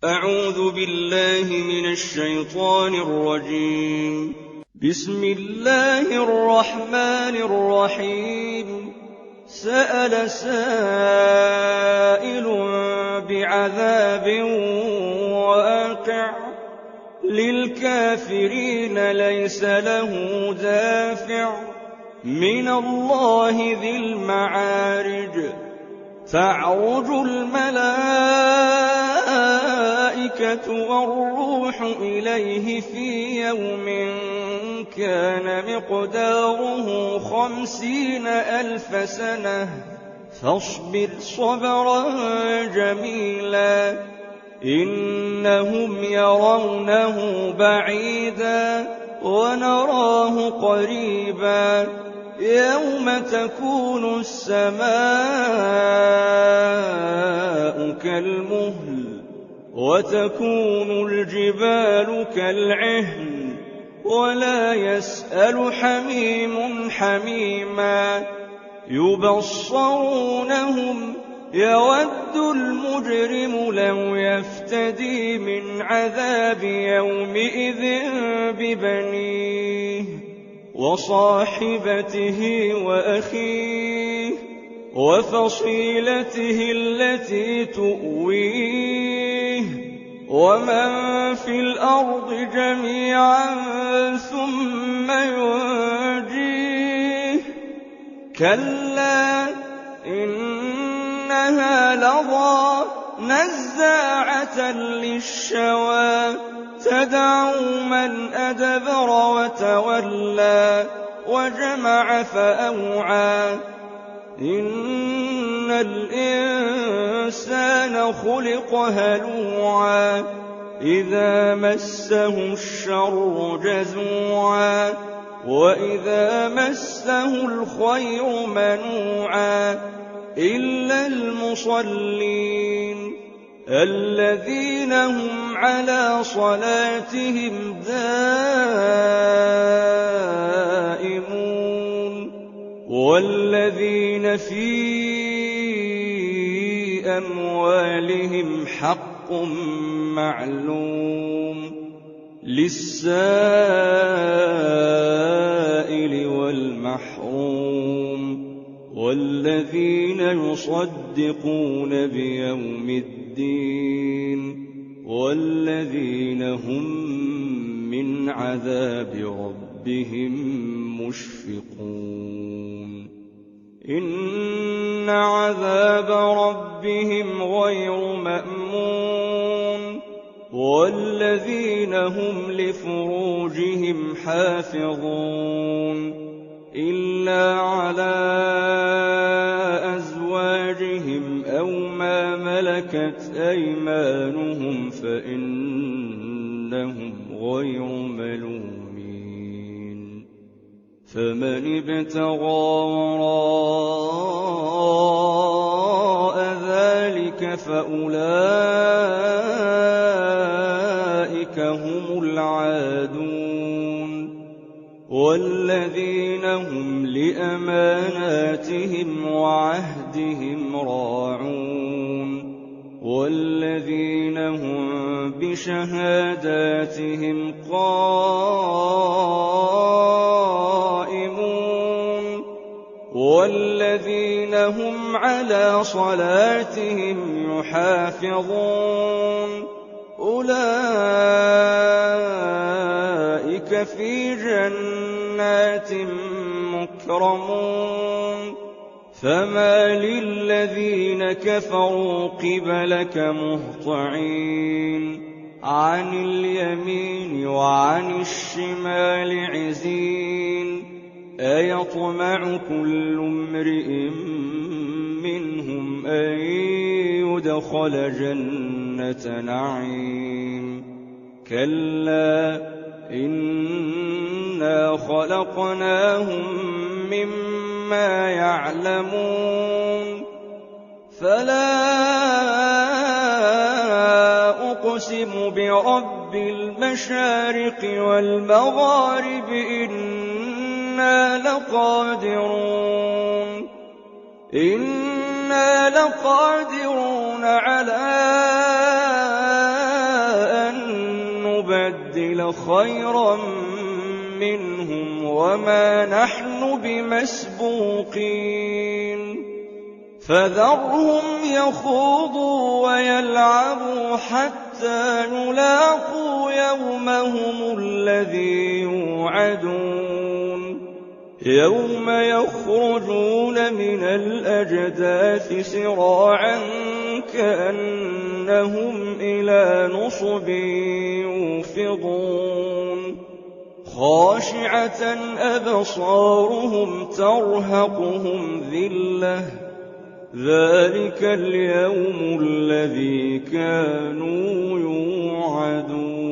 أعوذ بالله من الشيطان الرجيم. بسم الله الرحمن الرحيم. سأل سائل بعذاب واقع للكافرين ليس له دافع من الله ذي المعارج. تعرج الملائكة والروح إليه في يوم كان مقداره 50,000 سنة فاصبر صبرا جميلا إنهم يرونه بعيدا ونراه قريبا يوم تكون السماء كالمهل وتكون الجبال كالعهن ولا يسأل حميم حميما يبصرونهم يود المجرم لو يفتدي من عذاب يومئذ ببنيه وصاحبته وأخيه وفصيلته التي تؤويه ومن في الأرض جميعا ثم ينجيه كلا إنها لظى نزاعة للشوى تدعو من أدبر وتولى وجمع فأوعى إن الإنسان خلق هلوعا إذا مسه الشر جزوعا وإذا مسه الخير منوعا إلا المصلين الذين هم على صلاتهم دائمون والذين في أموالهم حق معلوم للسائل والمحروم والذين يصدقون بيوم الدين والذين هم من عذاب ربهم مشفقون إن عذاب ربهم غير مأمون والذين هم لفروجهم حافظون إلا على أزواجهم أو ما ملكت أيمانهم فإنهم غير ملومين فمن ابتغى وراء ذلك فأولئك هم العادون والذين هم لأماناتهم وعهدهم راعون والذين هم بشهاداتهم قائمون والذين هم على صلاتهم يحافظون أولئك في جنات مكرمون فما للذين كفروا قبلك مهطعين عن اليمين وعن الشمال عزين أيطمع كل امرئ منهم أن يدخل جنة نعيم كلا إنا خلقناهم مما يعلمون فلا أقسم برب المشارق والمغارب إنا لقادرون على نُبَدِّلَ خَيْرًا مِّنْهُمْ وَمَا نَحْنُ بِمَسْبُوقِينَ فَذَرْهُمْ يَخُوضُوا وَيَلْعَبُوا حَتَّىٰ يُلَاقُوا يَوْمَهُمُ الَّذِي يُوعَدُونَ يَوْمَ يَخْرُجُونَ مِنَ الْأَجْدَاثِ سِرَاعًا كَأَنَّهُمْ إِلَىٰ نُصُبٍ يُوفِضُونَ خَاشِعَةً أَبْصَارُهُمْ تَرْهَقُهُمْ ذِلَّةٌ ۚ ذَٰلِكَ الْيَوْمُ الَّذِي كَانُوا يُوعَدُونَ